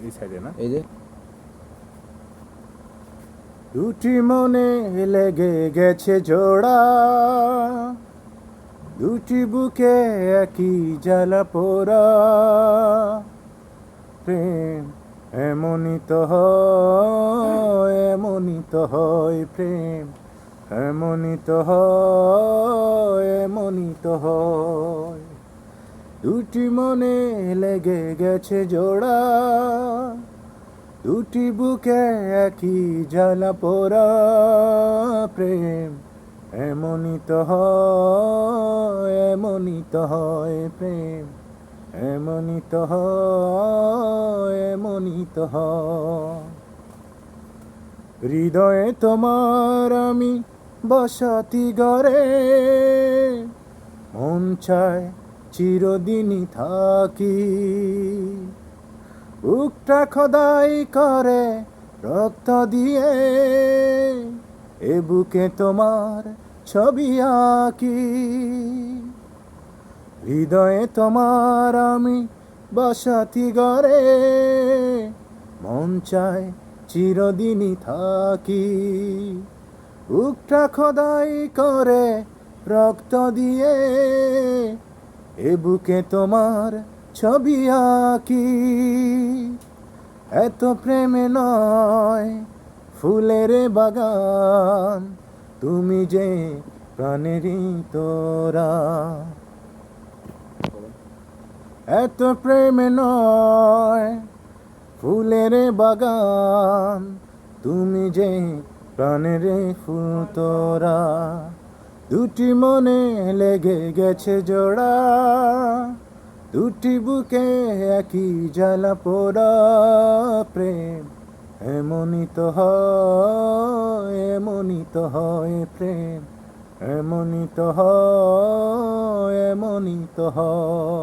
এই সাইডে না, এই যে দুটি মনে লেগে গেছে জোড়া, দুটি বুকে একই জ্বালা পোড়া, প্রেম এমনই তো হয়, এমনই তো হয় প্রেম, এমনই তো হয়, এমনই তো হয়। দুটি মনে লেগে গেছে জোড়া, দুটি বুকে একই জ্বালা পোড়া, প্রেম এমনই তো হয়, এমনই তো হয় প্রেম, এমনই তো হয়, এমনই তো হয়। হৃদয়ে তোমার আমি বসতি গড়ে, মন চায় চিরদিনই থাকি, বুকটা খোদাই করে রক্ত দিয়ে, এ বুকে তোমার ছবি আঁকি। হৃদয়ে তোমার আমি বসতি গড়ে, মন চায় চিরদিনই থাকি, বুকটা খোদাই করে রক্ত দিয়ে, এ বুকে তোমার ছবি আঁকি। এত প্রেমে নয় ফুলের বাগান, তুমি যে প্রাণেরই তোরা। এত প্রেমে নয় ফুলের বাগান, তুমি যে প্রাণের ফুল তোরা। দুটি মনে লেগে গেছে জোড়া, দুটি বুকে একই জ্বালা পোড়া, প্রেম এমনই তো হয়, এমনই তো হয় প্রেম, এমনই তো হয়, এমনই তো হয়।